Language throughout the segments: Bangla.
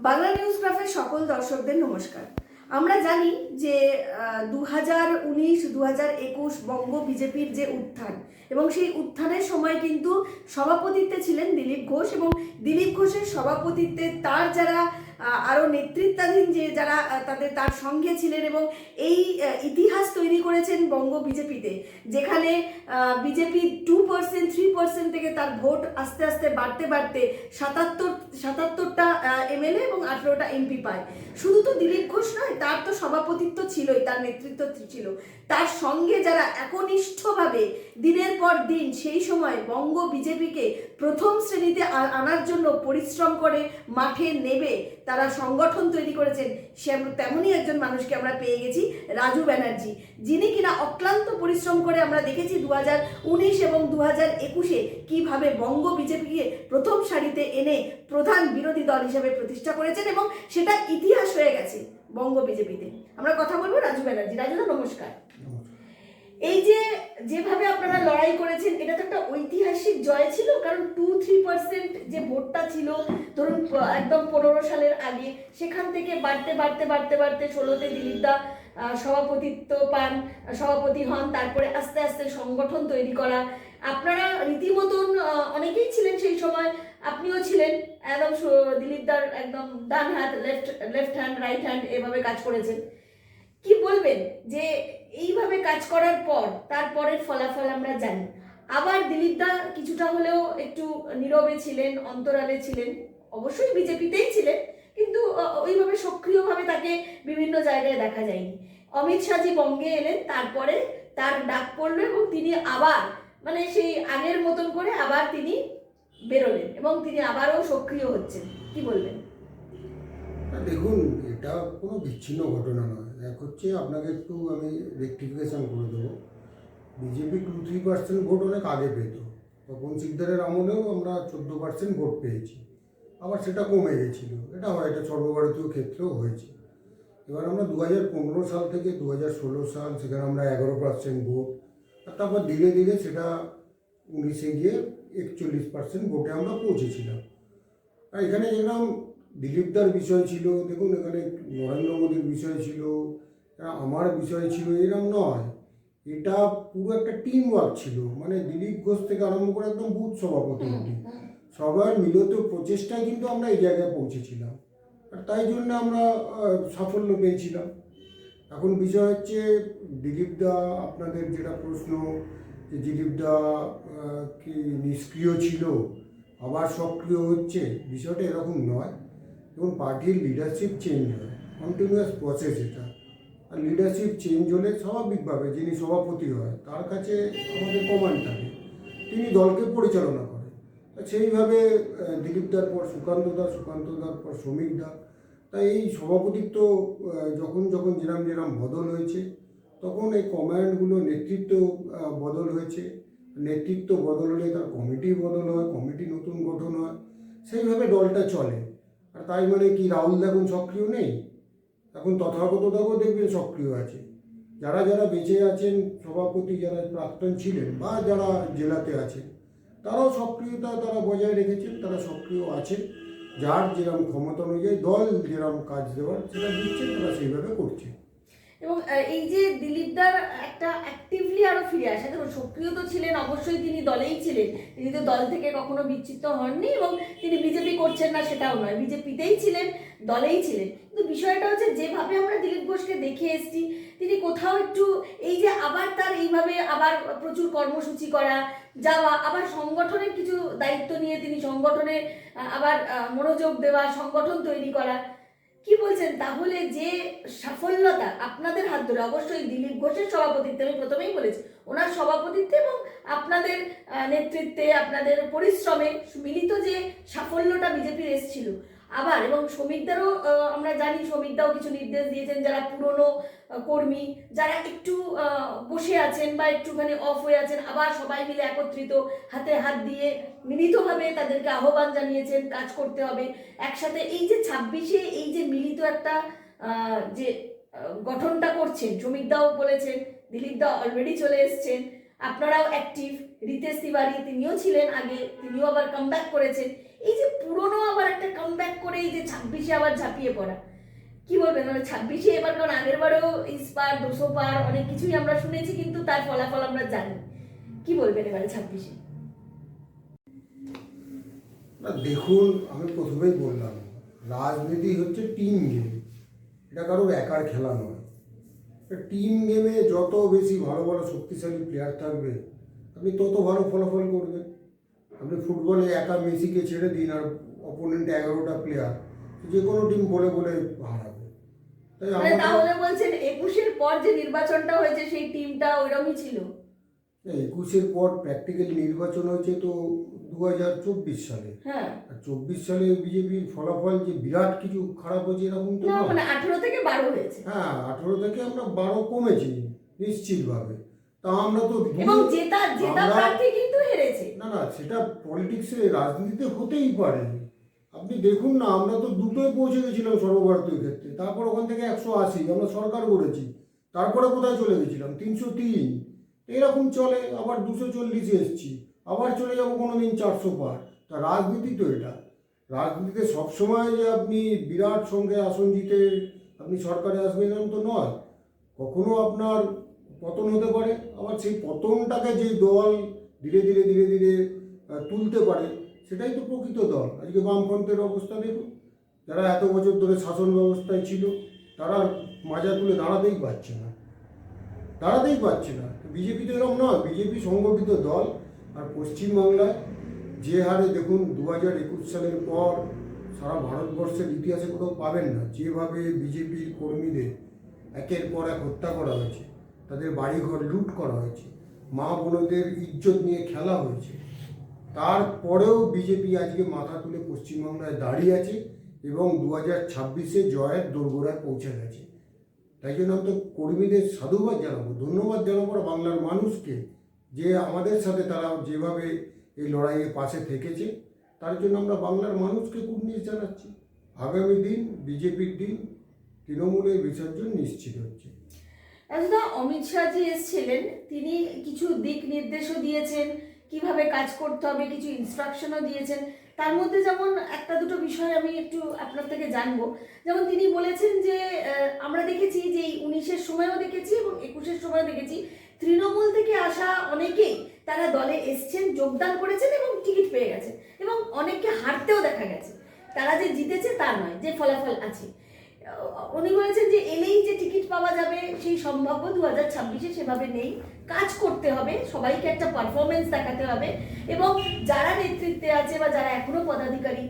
বাংলা নিউজ ক্রাফের সকল দর্শকদের নমস্কার। আমরা জানি যে 2019-2021 বঙ্গ বিজেপির যে উত্থান এবং সেই উত্থানের সময় কিন্তু সভাপতিত্বে ছিলেন দিলীপ ঘোষ, এবং দিলীপ ঘোষের সভাপতিত্বে তার যারা আরও নেতৃত্বাধীন যে যারা তার সঙ্গে ছিলেন এবং এই ইতিহাস তৈরি করেছেন বঙ্গ বিজেপিতে, যেখানে বিজেপি 2% 3% থেকে তার ভোট আস্তে আস্তে বাড়তে বাড়তে 77টা এমএলএ এবং 18টা এমপি পায়। শুধু তো দিলীপ ঘোষ নয়, তার তো সভাপতিত্ব ছিলই, তার নেতৃত্ব ছিল। তার সঙ্গে যারা একনিষ্ঠভাবে দিনের পর দিন সেই সময় বঙ্গ বিজেপিকে প্রথম শ্রেণীতে আনার জন্য পরিশ্রম করে মাঠে নেবে তারা সংগঠন তৈরি করেছেন, তেমনই একজন মানুষকে আমরা পেয়ে গেছি, রাজু ব্যানার্জি, যিনি কিনা অক্লান্ত পরিশ্রম করে আমরা দেখেছি 2019 এবং 2021-এ কিভাবে বঙ্গ বিজেপিকে প্রথম সারিতে এনে প্রধান বিরোধী দল হিসেবে প্রতিষ্ঠা করেছেন, এবং সেটা ইতিহাস হয়ে গেছে বঙ্গ বিজেপিতে। আমরা কথা বলবো রাজু ব্যানার্জি। রাজুদা নমস্কার। এই যেভাবে আপনারা লড়াই করেছেন, এটা তো একটা ঐতিহাসিক জয় ছিল, কারণ 2-3% যে ভোটটা ছিল ধরুন একদম 15 সালের আগে, সেখান থেকে বাড়তে বাড়তে বাড়তে বাড়তে 16তে দিলীপদা সভাপতিত্ব পান, সভাপতি হন, তারপরে আস্তে আস্তে সংগঠন তৈরি করা। আপনারা রীতিমতন অনেকেই ছিলেন সেই সময়, আপনিও ছিলেন, একদম দিলীপদার একদম ডান হাত, লেফট হ্যান্ড, রাইট হ্যান্ড, এভাবে কাজ করেছেন। কি বলবেন যে এইভাবে কাজ করার পর তারপরের ফলাফল আমরা জানি? আবার দিলীপদা কিছুটা হলেও একটু নীরবে ছিলেন, অন্তরালে ছিলেন, অবশ্যই বিজেপিতেই ছিলেন, কিন্তু ওইভাবে সক্রিয়ভাবে তাকে বিভিন্ন জায়গায় দেখা যায়নি। অমিত শাহজি বঙ্গে এলেন, তারপরে তার ডাক পড়লো এবং তিনি আবার মানে সেই আগের মতন করে আবার তিনি বেরোলেন এবং তিনি আবারও সক্রিয় হচ্ছেন। কি বলবেন? দেখুন, এটা কোনো বিচ্ছিন্ন ঘটনা নয়। এক হচ্ছে, আপনাকে একটু আমি রেকটিফিকেশান করে দেবো। বিজেপি 2-3% ভোট অনেক আগে পেত, তখন সিকদারের আমলেও আমরা 14% ভোট পেয়েছি, আবার সেটা কমে গেছিলো। এটা হয়, এটা সর্বভারতীয় ক্ষেত্রেও হয়েছে। এবার আমরা 2015 সাল থেকে 2016 সাল, সেখানে আমরা 11% ভোট, আর তারপর ধীরে ধীরে সেটা 19-এ গিয়ে 41% ভোটে আমরা পৌঁছেছিলাম। আর এখানে যেরকম দিলীপদার বিষয় ছিল, দেখুন এখানে নরেন্দ্র মোদীর বিষয় ছিল, আমার বিষয় ছিল, এরকম নয়। এটা পুরো একটা টিম ওয়ার্ক ছিল, মানে দিলীপ ঘোষ থেকে আরম্ভ করে একদম বুথ সভাপতি অবধি সবার মিলিত প্রচেষ্টায় কিন্তু আমরা এই জায়গায় পৌঁছেছিলাম, আর তাই জন্য আমরা সাফল্য পেয়েছিলাম। এখন বিষয় হচ্ছে দিলীপদা, আপনাদের যেটা প্রশ্ন যে দিলীপদা কি নিষ্ক্রিয় ছিল আবার সক্রিয় হচ্ছে, বিষয়টা এরকম নয়। এবং পার্টির লিডারশিপ চেঞ্জ হয়, কন্টিনিউয়াস প্রসেস এটা। আর লিডারশিপ চেঞ্জ হলে স্বাভাবিকভাবে যিনি সভাপতি হয় তার কাছে আমাদের কমান্ড থাকে, তিনি দলকে পরিচালনা করেন। সেইভাবে দিলীপদার পর সুকান্তদার পর শ্রমিকদা, তাই এই সভাপতিত্ব যখন যখন যেরাম বদল হয়েছে, তখন এই কমান্ডগুলো নেতৃত্ব বদল হয়েছে। নেতৃত্ব বদল হলে তার কমিটি বদল হয়, কমিটি নতুন গঠন হয়, সেইভাবে দলটা চলে। আর তাই মানে কি রাহুল এখন সক্রিয় নেই? এখন তথাগত দাও দেখবেন সক্রিয় আছে। যারা যারা বেঁচে আছেন সভাপতি, যারা প্রাক্তন ছিলেন বা যারা জেলাতে আছেন, তারাও সক্রিয়তা তারা বজায় রেখেছেন, তারা সক্রিয় আছেন। যার যেরকম ক্ষমতা অনুযায়ী দল যেরকম কাজ দেওয়ার সেটা দিচ্ছেন, তারা সেইভাবে করছে। এবং এই যে দিলীপদার একটা অ্যাক্টিভলি আরো ফিরে আসে, দেখুন সক্রিয় তো ছিলেন, অবশ্যই তিনি দলেই ছিলেন, তিনি তো দল থেকে কখনো বিচ্ছিন্ন হননি, এবং তিনি বিজেপি করছেন না সেটাও নয়, বিজেপিতেই ছিলেন, দলেই ছিলেন। কিন্তু বিষয়টা হচ্ছে, যেভাবে আমরা দিলীপ ঘোষকে দেখে এসেছি, তিনি কোথাও একটু এই যে আবার তার এইভাবে আবার প্রচুর কর্মসূচি করা, যাওয়া, আবার সংগঠনের কিছু দায়িত্ব নিয়ে তিনি সংগঠনে আবার মনোযোগ দেওয়া, সংগঠন তৈরি করা। কি বলছেন তাহলে, যে সাফল্যতা আপনাদের হাত ধরে, অবশ্যই দিলীপ ঘোষের সভাপতিত্বে, আমি প্রথমেই বলেছি, ওনার সভাপতিত্বে এবং আপনাদের নেতৃত্বে, আপনাদের পরিশ্রমে মিলিত যে সাফল্যটা বিজেপির এসেছিল আবার, এবং শ্রমিকদেরও আমরা জানি, শ্রমিকদাও কিছু নির্দেশ দিয়েছেন, যারা পুরনো কর্মী, যারা একটু বসে আছেন বা একটুখানি অফ হয়ে আছেন, আবার সবাই মিলে একত্রিত হাতে হাত দিয়ে মিলিতভাবে তাদেরকে আহ্বান জানিয়েছেন কাজ করতে হবে একসাথে। এই যে 26-এ এই যে মিলিত একটা যে গঠনটা করছেন, শ্রমিকদাও বলেছেন, দিলীপদা অলরেডি চলে এসছেন, আপনারাও অ্যাক্টিভ, রিতেশ তিওয়ারি তিনিও ছিলেন আগে, তিনিও আবার কামব্যাক করেছেন। এই যে পুরনো আবার একটা কামব্যাক করে এই যে 26-এ আবার ঝাঁপিয়ে পড়া, কি বলবেন? মানে 26-এ এবার, কারণ আগের বারেও ইস্পার 200 পার অনেক কিছুই আমরা শুনেছি, কিন্তু তার ফলাফল আমরা জানি। কি বলবেন এবারে 26-এ? না দেখুন, আমি প্রথমেই বললাম, রাজনীতি হচ্ছে টিম গেম, এটা কারোর একার খেলা নয়। টিম গেমে যত বেশি ভালো ভালো শক্তিশালী প্লেয়ার থাকবে, আপনি তত ভালো ফলাফল করবেন। আপনি ফুটবলে একা মেসিকে ছেড়ে দিন, আর অপোনেন্ট 11টা প্লেয়ার, যে কোনো টিম বলে বলে হারাবে। তাই মানে আমাদের তাহলে বলছেন 21-এর পর যে নির্বাচনটা হয়েছে সেই টিমটা ওইরকমই ছিল? 21-এর পর প্র্যাকটিক্যালি নির্বাচন হয়েছে তো 2024 সালে। হ্যাঁ, আর 24 সালে বিজেপির ফলাফল যে বিরাট কিছু খারাপ হয়েছে এরকম তো না নয়। মানে 18 থেকে 12 হয়েছে। হ্যাঁ, 18 থেকে আমরা 12 কমেছি নিশ্চিতভাবে। তা আমরা তো এবং জেতা প্রার্থী কিন্তু হেরেছে। না না, সেটা পলিটিক্সে রাজনীতিতে হতেই পারে। আপনি দেখুন না, আমরা তো দুটোয় পৌঁছে গেছিলাম সর্বভারতীয় ক্ষেত্রে, তারপর ওখান থেকে 180 আমরা সরকার করেছি, তারপরে কোথায় চলে গেছিলাম 303, এরকম চলে, আবার 240 এসছি, আবার চলে যাবো কোনোদিন 400 পার। তা রাজনীতি তো এটা। রাজনীতিতে সবসময় যে আপনি বিরাট সংখ্যায় আসন জিতে আপনি সরকারে আসবেন এরকম তো নয়। কখনো আপনার পতন হতে পারে, আবার সেই পতনটাকে যে দল ধীরে ধীরে ধীরে ধীরে তুলতে পারে, সেটাই তো প্রকৃত দল। আজকে বামফ্রন্টের অবস্থা দেখুন, যারা এত বছর ধরে শাসন ব্যবস্থায় ছিল, তারা মাজা তুলে দাঁড়াতেই পারছে না। বিজেপি তো এরকম নয়, বিজেপি সংগঠিত দল। আর পশ্চিমবাংলায় যে হারে দেখুন 2021 সালের পর সারা ভারতবর্ষের ইতিহাসে কোথাও পাবেন না যেভাবে বিজেপির কর্মীদের একের পর এক হত্যা করা হয়েছে, তাদের বাড়িঘর লুট করা হয়েছে, মা বোনদের ইজ্জত নিয়ে খেলা হয়েছে। তারপরেও বিজেপি আজকে মাথা তুলে পশ্চিমবাংলায় দাঁড়িয়ে আছে এবং 2026-এ জয়ের দোরগোড়ায় পৌঁছে গেছে। তাই জন্য আমি তো কর্মীদের সাধুবাদ জানাবো, ধন্যবাদ জানাবো বাংলার মানুষকে, যে আমাদের সাথে তারা যেভাবে এই লড়াইয়ে পাশে থেকেছে, তার জন্য আমরা বাংলার মানুষকে কুর্নিশ জানাচ্ছি। আগামী দিন বিজেপির দিন, তৃণমূলের বিসর্জন নিশ্চিত হচ্ছে। দাদা, অমিত শাহজি এসেছিলেন, তিনি কিছু দিক নির্দেশও দিয়েছেন কিভাবে কাজ করতে হবে, কিছু ইনস্ট্রাকশনও দিয়েছেন। তার মধ্যে যেমন একটা দুটো বিষয় আমি একটু আপনার থেকে জানবো। যেমন তিনি বলেছেন যে আমরা দেখেছি যে এই 19-এর সময়ও দেখেছি এবং 21-এর সময়ও দেখেছি, তৃণমূল থেকে আসা অনেকেই তারা দলে এসছেন, যোগদান করেছেন এবং টিকিট পেয়ে গেছে, এবং অনেককে হারতেও দেখা গেছে। তারা যে জিতেছে তা নয়, যে ফলাফল আছে। উনি বলেছেন যে এলেই যে টিকিট পাওয়া যাবে সেই সম্ভাব্য 2026-এ সেভাবে নেই, কাজ করতে হবে, সবাইকে একটা পারফরমেন্স দেখাতে হবে, এবং যারা নেতৃত্বে আছে বা যারা এখনো পদাধিকারী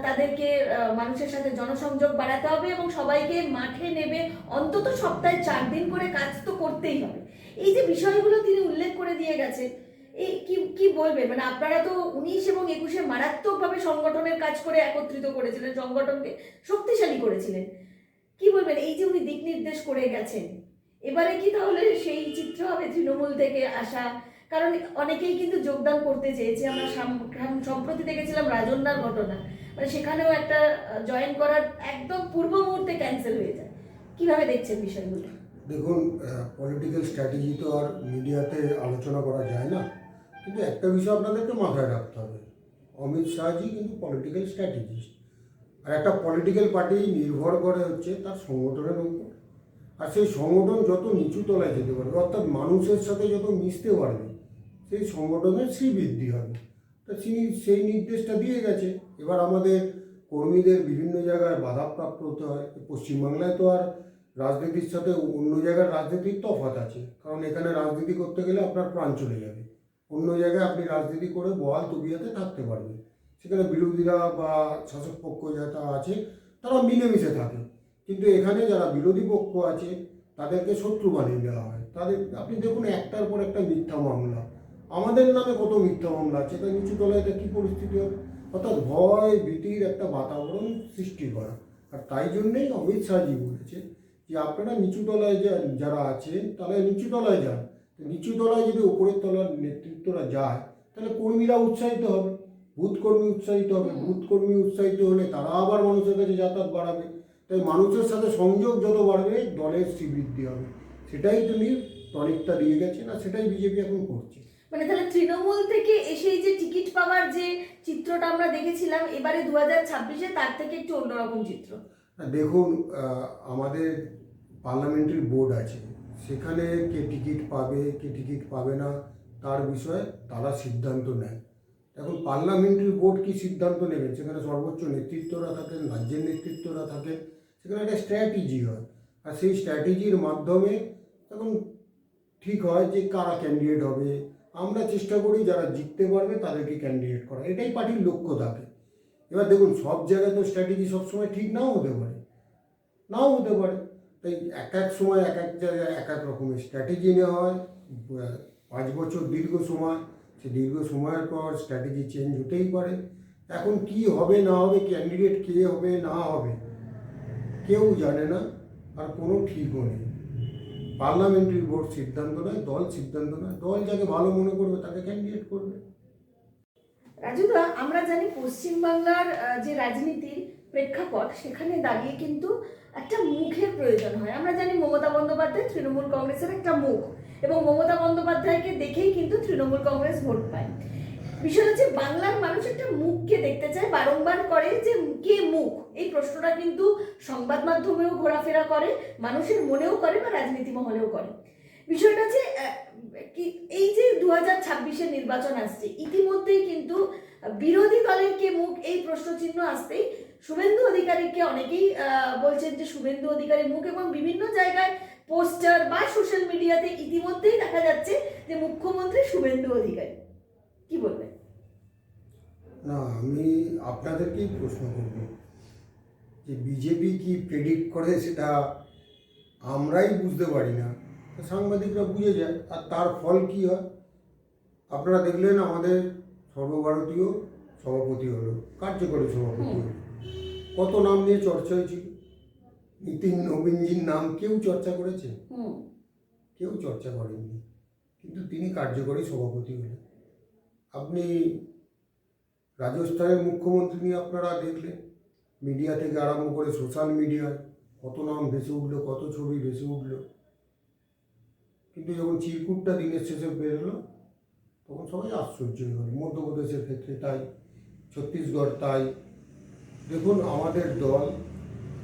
তাদেরকে মানুষের সাথে জনসংযোগ বাড়াতে হবে এবং সবাইকে মাঠে নেবে অন্তত সপ্তাহে 4 দিন করে কাজ তো করতেই হবে। এই যে বিষয়গুলো তিনি উল্লেখ করে দিয়ে গেছেন, এই কি বলবেন? মানে আপনারা তো 19 এবং 21-এ মারাত্মকভাবে সংগঠনের কাজ করে একত্রিত করেছিলেন, সংগঠনকে শক্তিশালী করেছিলেন। কি বলবেন এই যে উনি দিক নির্দেশ করে গেছেন, এবারে কি তাহলে সেই চিত্র হবে তৃণমূল থেকে আসা? কারণ অনেকেই কিন্তু যোগদান করতে চেয়েছে, আমরা সম্প্রতি দেখেছিলাম রাজন্যার ঘটনা, মানে সেখানেও একটা জয়েন করার একদম পূর্ব মুহূর্তে ক্যান্সেল হয়ে যায়। কিভাবে দেখছেন বিষয়গুলো? দেখুন, পলিটিক্যাল স্ট্র্যাটেজি তো আর মিডিয়াতে আলোচনা করা যায় না, কিন্তু একটা বিষয় আপনাদেরকে মাথায় রাখতে হবে, অমিত শাহজি কিন্তু পলিটিক্যাল স্ট্র্যাটেজিস্ট। আর একটা পলিটিক্যাল পার্টি নির্ভর করে হচ্ছে তার সংগঠনের উপর। আর সেই সংগঠন যত নিচু তলায় যেতে পারবে, অর্থাৎ মানুষের সাথে যত মিশতে পারবে, সেই সংগঠনের শ্রীবৃদ্ধি হবে। তা তিনি সেই নির্দেশটা দিয়ে গেছে। এবার আমাদের কর্মীদের বিভিন্ন জায়গায় বাধাপ্রাপ্ত হতে হয়। পশ্চিমবাংলায় তো আর রাজনীতির সাথে অন্য জায়গার রাজনীতির তফাৎ আছে, কারণ এখানে রাজনীতি করতে গেলে আপনার প্রাণ চলে যাবে। অন্য জায়গায় আপনি রাজনীতি করে বহাল তবিয়াতে থাকতে পারবেন, সেখানে বিরোধীরা বা শাসক পক্ষ যারা আছে তারা মিলেমিশে থাকে। কিন্তু এখানে যারা বিরোধী পক্ষ আছে তাদেরকে শত্রু বানিয়ে দেওয়া হয়। তাদের আপনি দেখুন একটার পর একটা মিথ্যা মামলা, আমাদের নামে কত মিথ্যা মামলা আছে, তাই নিচু তলায় এটা কী পরিস্থিতি হবে? অর্থাৎ ভয় ভীতির একটা বাতাবরণ সৃষ্টি করা। আর তাই জন্যেই অমিত শাহজি বলেছে যে আপনারা নিচু তলায় যারা আছেন তারা নিচু তলায় যান। নিচু তলায় যদি ওপরের তলার নেতৃত্বরা যায়, তাহলে কর্মীরা উৎসাহিত হবে, বুথ কর্মী উৎসাহিত হবে, বুথ কর্মী উৎসাহিত হলে তারা আবার মানুষের কাছে যাতায়াত বাড়াবে। তাই মানুষের সাথে সংযোগ যত বাড়বে দলের শ্রীবৃদ্ধি হবে। সেটাই তিনি টনিকটা দিয়ে গেছেন, আর সেটাই বিজেপি এখন করছে। মানে তাহলে তৃণমূল থেকে এসেই যে টিকিট পাওয়ার যে চিত্রটা আমরা দেখেছিলাম এবারে 2026-এ তার থেকে একটু অন্যরকম চিত্র। দেখুন, আমাদের পার্লামেন্টারি বোর্ড আছে, সেখানে কে টিকিট পাবে কে টিকিট পাবে না তার বিষয়ে তারা সিদ্ধান্ত নেয়। এখন পার্লামেন্টারি বোর্ড কি সিদ্ধান্ত নেবে, সেখানে সর্বোচ্চ নেতৃত্বরা থাকেন, রাজ্যের নেতৃত্বরা থাকেন, সেখানে একটা স্ট্র্যাটেজি হয়, আর সেই স্ট্র্যাটেজির মাধ্যমে তখন ঠিক হয় যে কারা ক্যান্ডিডেট হবে। আমরা চেষ্টা করি যারা জিততে পারবে তাদেরকে ক্যান্ডিডেট করা, এটাই পার্টির লক্ষ্য থাকে। এবার দেখুন, সব জায়গায় তো স্ট্র্যাটেজি সবসময় ঠিক নাও হতে পারে, নাও হতে পারে। তাই এক এক সময় এক এক জায়গায় এক এক রকমের স্ট্র্যাটেজি নেওয়া হয়। 5 বছর দীর্ঘ সময়, সে দীর্ঘ সময়ের পর স্ট্র্যাটেজি চেঞ্জ হতেই পারে। এখন কি হবে না হবে, ক্যান্ডিডেট কে হবে না হবে, কেউ জানে না, আর কোনো ঠিকও নেই। পার্লামেন্টারি বোর্ড সিদ্ধান্ত নেয়, দল সিদ্ধান্ত নেয়, দল যাকে ভালো মনে করবে তাকে ক্যান্ডিডেট করবে। রাজুদা, আমরা জানি পশ্চিমবাংলার যে রাজনীতির প্রেক্ষাপট, সেখানে দাঁড়িয়ে কিন্তু একটা মুখের প্রয়োজন হয়। আমরা জানি মমতা বন্দ্যোপাধ্যায় তৃণমূল কংগ্রেসের একটা মুখ, এবং মমতা বন্দ্যোপাধ্যায়কে দেখেই কিন্তু তৃণমূল কংগ্রেস ভোট পায়। বিষয় হচ্ছে বাংলার মানুষ একটা মুখকে দেখতে চায়, বারংবার করে যে কে মুখ, এই প্রশ্নটা কিন্তু সংবাদ মাধ্যমেও ঘোরাফেরা করে, মানুষের মনেও করে, বা রাজনীতি মহলেও করে। বিষয়টা হচ্ছে এই যে 2026-এর নির্বাচন আসছে, ইতিমধ্যেই কিন্তু বিরোধী দলের কে মুখ এই প্রশ্নচিহ্ন আসতেই শুভেন্দু অধিকারীকে অনেকেই বলছেন যে শুভেন্দু অধিকারী মুখ, এবং বিভিন্ন জায়গায় পোস্টার বা সোশ্যাল মিডিয়াতে ইতিমধ্যেই দেখা যাচ্ছে যে মুখ্যমন্ত্রী শুভেন্দু অধিকারী। কি বলবেন? না, আমি আপনাদেরকেই প্রশ্ন করব যে বিজেপি কি প্রেডিক্ট করে সেটা আমরাই বুঝতে পারি না, সাংবাদিকরা বুঝে যায়। আর তার ফল কি হয় আপনারা দেখলেন, আমাদের সর্বভারতীয় সভাপতি হলো, কার্যকরী সভাপতি হলো, কত নাম নিয়ে চর্চা হয়েছিল। নিতিন নবীনজির নাম কেউ চর্চা করেছে? কেউ চর্চা করেননি, কিন্তু তিনি কার্যকরী সভাপতি হলেন। আপনি রাজস্থানের মুখ্যমন্ত্রী নিয়ে আপনারা দেখলেন, মিডিয়া থেকে আরম্ভ করে সোশ্যাল মিডিয়ায় কত নাম ভেসে উঠলো, কত ছবি ভেসে উঠলো, কিন্তু যখন চিরকুটটা দিনের শেষে বেরোলো তখন সবাই আশ্চর্য হয়ে গেল। মধ্যপ্রদেশের ক্ষেত্রে তাই, ছত্তিশগড় তাই। দেখুন, আমাদের দল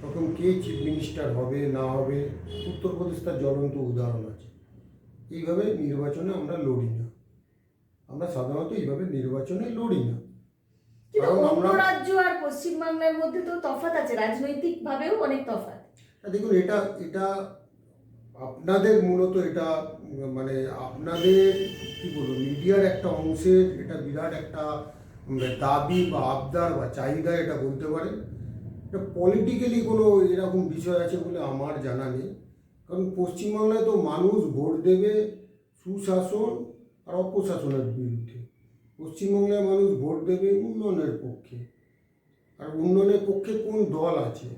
তখন কে চিফ মিনিস্টার হবে না হবে, উত্তরপ্রদেশ তার জ্বলন্ত উদাহরণ আছে। এইভাবে নির্বাচনে আমরা লড়ি না, আমরা সাধারণত এইভাবে নির্বাচনে লড়ি না। অন্য রাজ্য আর পশ্চিমবাংলার মধ্যে তো তফাৎ আছে, রাজনৈতিক ভাবেও অনেক তফাৎ। দেখুন, এটা আপনাদের মূলত এটা মানে আপনাদের কি বলবো, মিডিয়ার একটা অংশের এটা বিরাট একটা দাবি বা আবদার বা চাহিদা, এটা বলতে পারেন। এটা পলিটিক্যালি কোনো এরকম বিষয় আছে বলে আমার জানা নেই। কারণ পশ্চিমবাংলায় তো মানুষ ভোট দেবে সুশাসন আর অপশাসনের বিরুদ্ধে। পশ্চিমবাংলায় মানুষ ভোট দেবে উন্নয়নের পক্ষে। আর উন্নয়নের পক্ষে কোন দল আছে?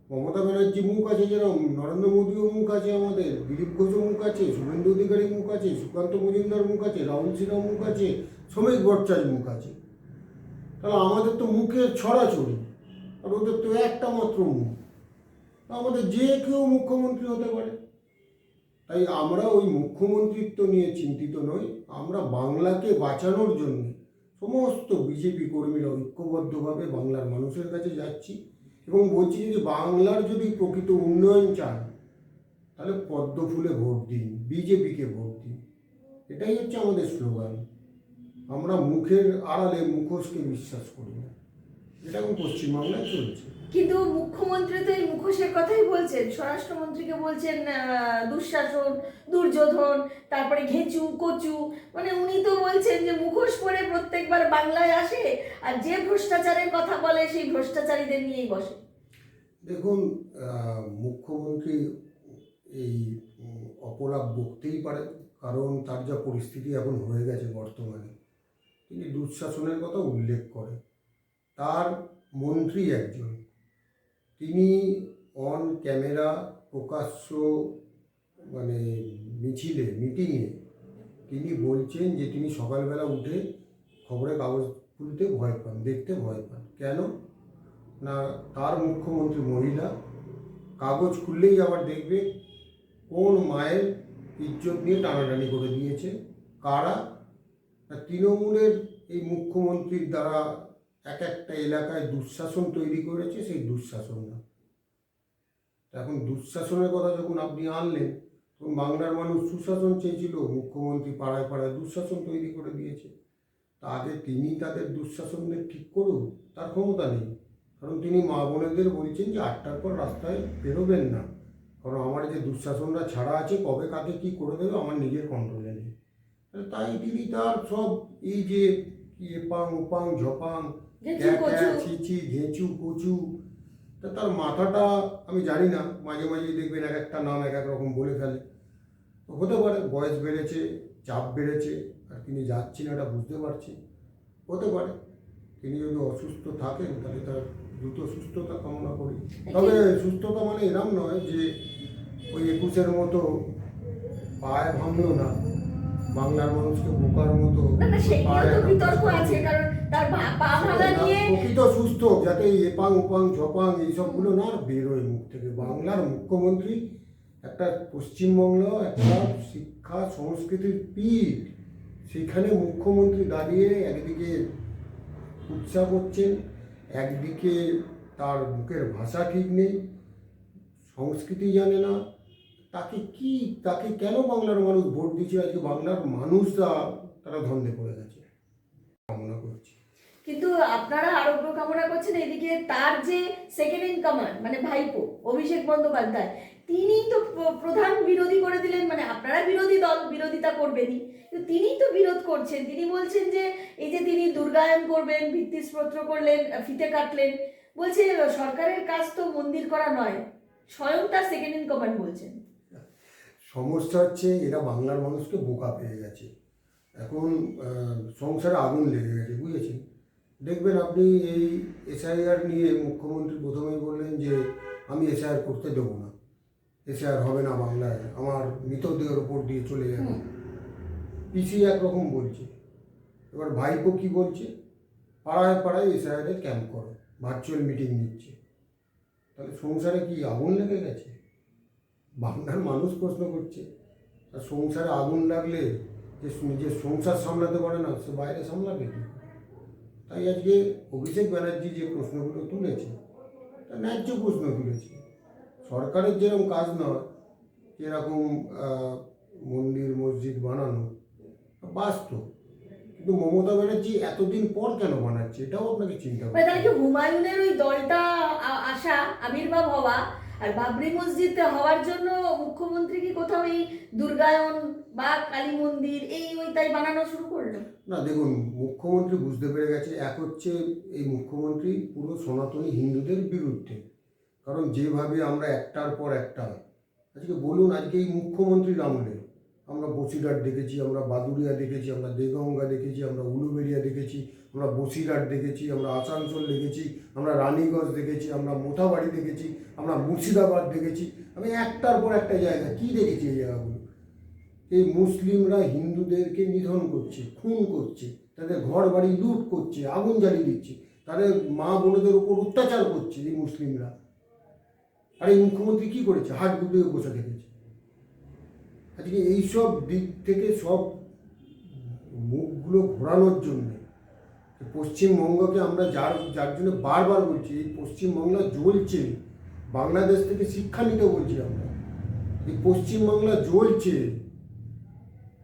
মমতা ব্যানার্জি মুখ আছে, যেরকম নরেন্দ্র মোদীও মুখ আছে, আমাদের দিলীপ ঘোষও মুখ আছে, শুভেন্দু অধিকারী মুখ আছে, সুকান্ত মজুমদার মুখ আছে, রাহুল সিনহা মুখ আছে, শ্রমিক ভট্টাচার্য মুখ আছে। তাহলে আমাদের তো মুখের ছড়াছড়ি, আর ওদের তো একটা মাত্র মুখ। আমাদের যে কেউ মুখ্যমন্ত্রী হতে পারে। তাই আমরা ওই মুখ্যমন্ত্রিত্ব নিয়ে চিন্তিত নই। আমরা বাংলাকে বাঁচানোর জন্য সমস্ত বিজেপি কর্মীরা ঐক্যবদ্ধভাবে বাংলার মানুষের কাছে যাচ্ছি এবং বলছি যে বাংলার যদি প্রকৃত উন্নয়ন চান তাহলে পদ্ম ফুলে ভোট দিন, বিজেপিকে ভোট দিন। এটাই হচ্ছে আমাদের স্লোগান। আমরা মুখের আড়ালে মুখোশকে বিশ্বাস করি না, এটা এখন পশ্চিমবাংলায় চলছে। কিন্তু মুখ্যমন্ত্রী তো এই মুখোশের কথাই বলছেন, স্বরাষ্ট্রমন্ত্রীকে বলছেন দুঃশাসন, দুর্যোধন, তারপরে ঘেঁচু কচু, মানে উনি তো বলছেন যে মুখোশ পরে প্রত্যেকবার বাংলায় আসে আর যে ভ্রষ্টাচারের কথা বলে সেই ভ্রষ্টাচারীদের নিয়েই বসে। দেখুন, মুখ্যমন্ত্রী এই অপরাধ বকতেই পারে, কারণ তার যা পরিস্থিতি এখন হয়ে গেছে বর্তমানে, তিনি দুঃশাসনের কথা উল্লেখ করে। তার মন্ত্রী একজন, তিনি অন ক্যামেরা প্রকাশ্য মানে মিটিংয়ে তিনি বলছেন যে তিনি সকালবেলা উঠে খবরের কাগজ খুলতে ভয় পান, দেখতে ভয় পান। কেন না, তার মুখ্যমন্ত্রী মহিলা, কাগজ খুললেই আবার দেখবে কোন মায়ের ইজ্জত নিয়ে টানাটানি করে দিয়েছে, কারা আর তৃণমূলের এই মুখ্যমন্ত্রীর দ্বারা এক একটা এলাকায় দুঃশাসন তৈরি করেছে, সেই দুঃশাসন না। এখন দুঃশাসনের কথা যখন আপনি আনলেন, তখন বাংলার মানুষ সুশাসন চেয়েছিল, মুখ্যমন্ত্রী পাড়ায় পাড়ায় দুঃশাসন তৈরি করে দিয়েছে। তা আগে তিনি তাদের দুঃশাসনদের ঠিক করুন, তার ক্ষমতা নেই। কারণ তিনি মা বোনেদের বলছেন যে 8টার পর রাস্তায় বেরোবেন না, কারণ আমার যে দুঃশাসনরা ছাড়া আছে, কবে কাকে কী করে দেবে আমার নিজের কন্ট্রোলে নেই। তাই তিনি তার সব এই যে এপাং ওপাং ঝপাং ছিচি ঘেঁচু কচু, তা তার মাথাটা আমি জানি না, মাঝে মাঝে দেখবেন এক একটা নাম এক এক রকম বলে ফেলে। তো হতে পারে বয়স বেড়েছে, চাপ বেড়েছে, আর তিনি যাচ্ছেন এটা বুঝতে পারছি। হতে পারে তিনি যদি অসুস্থ থাকেন তাহলে তার দ্রুত সুস্থতা কামনা করি। তবে সুস্থতা মানে এরম নয় যে ওই 21-এর মতো পায়ে ভাঙলো না, বাংলার মানুষকে বোকার মতো প্রকৃত সুস্থ, যাতে এপাং ওপাং ঝপাং এইসবগুলো না বেরোয় মুখ থেকে। বাংলার মুখ্যমন্ত্রী একটা পশ্চিমবঙ্গ একটা শিক্ষা সংস্কৃতির পীঠ, সেখানে মুখ্যমন্ত্রী দাঁড়িয়ে একদিকে উৎসাহ করছেন, একদিকে তার মুখের ভাষা ঠিক নেই, সংস্কৃতি জানে না। তাকে কেন বাংলার মানুষ ভোট দিচ্ছে? আজকে বাংলার মানুষরা তারা ধন্দে পড়ে গেছে, কামনা করছি। কিন্তু আপনারা আরোগ্য কামনা করছেন, এদিকে তার যে সেকেন্ড ইন কমান্ড মানে ভাইপো অভিষেক বন্দ্যোপাধ্যায়, তিনি তো প্রধান বিরোধী করে দিলেন। মানে আপনারা বিরোধী দল, বিরোধিতা করবেনই, কিন্তু তিনি তো বিরোধ করছেন। তিনি বলছেন যে এই যে তিনি দুর্গায়ন করবেন, ভিত্তিস্ত্র করলেন, ফিতে কাটলেন, বলছে সরকারের কাজ তো মন্দির করা নয়, স্বয়ং তার সেকেন্ড ইন কমান্ড বলছেন। সমস্যা হচ্ছে এরা বাংলার মানুষকে বোকা পেয়ে গেছে। এখন সংসারে আগুন লেগে গেছে, বুঝেছেন? দেখবেন আপনি এই এসআইআর নিয়ে মুখ্যমন্ত্রী প্রথমেই বললেন যে আমি এসআইআর করতে দেবো না, এসআইআর হবে না বাংলায়, আমার মৃতদেহের ওপর দিয়ে চলে যাবে। পিসি একরকম বলছে, এবার ভাইপো কি বলছে, পাড়ায় পাড়ায় এসআইআরের ক্যাম্প করো, ভার্চুয়াল মিটিং নিচ্ছে। তাহলে সংসারে কি আগুন লেগে গেছে? বাংলার মানুষ প্রশ্ন করছে। আর সংসারে আগুন লাগলে যে নিজের সংসার সামলাতে পারে না, সে বাইরে সামলাবে কি? তাই আজকে অভিষেক ব্যানার্জি যে প্রশ্নগুলো তুলেছে, তা ন্যায্য প্রশ্ন তুলেছে। সরকারের যেরকম কাজ নয়, যেরকম মন্দির মসজিদ বানানো বাস্তব, কিন্তু মমতা ব্যানার্জি এতদিন পর কেন বানাচ্ছে, এটাও আপনাকে চিন্তা করতে হবে। তাহলে কি হুমায়ুনের ওই দলটা আসা, আবির্ভাব হওয়া আর বাবরি মসজিদ হওয়ার জন্য মুখ্যমন্ত্রী কি কোথাও এই দুর্গায়ন বা কালী মন্দির ওই তাই বানানো শুরু করলো? না, দেখুন, মুখ্যমন্ত্রী বুঝতে পেরে গেছে, এক হচ্ছে এই মুখ্যমন্ত্রী পুরো সনাতনী হিন্দুদের বিরুদ্ধে। কারণ যেভাবে আমরা একটার পর একটা, আজকে বলুন, আজকে এই মুখ্যমন্ত্রীর আমলে আমরা বসিরহাট দেখেছি, আমরা বাদুড়িয়া দেখেছি, আমরা দেগঙ্গা দেখেছি, আমরা উলুবেড়িয়া দেখেছি, আমরা বসিরহাট দেখেছি, আমরা আসানসোল দেখেছি, আমরা রানীগঞ্জ দেখেছি, আমরা মোথাবাড়ি দেখেছি, আমরা মুর্শিদাবাদ দেখেছি। আমি একটার পর একটা জায়গা কী দেখেছি এই জায়গাগুলো? এই মুসলিমরা হিন্দুদেরকে নিধন করছে, খুন করছে, তাদের ঘর বাড়ি লুট করছে, আগুন জ্বালিয়ে দিচ্ছে, তাদের মা বোনেদের উপর অত্যাচার করছে এই মুসলিমরা। আর এই মুখ্যমন্ত্রী কী করেছে? হাত গুটিয়ে বসে থেকেছে। আজকে এইসব দিক থেকে সব মুখগুলো ঘোরানোর জন্য পশ্চিমবঙ্গকে আমরা যার জন্য বারবার বলছি, এই পশ্চিমবাংলা জ্বলছে, বাংলাদেশ থেকে শিক্ষা নিতে বলছি আমরা, এই পশ্চিমবাংলা জ্বলছে।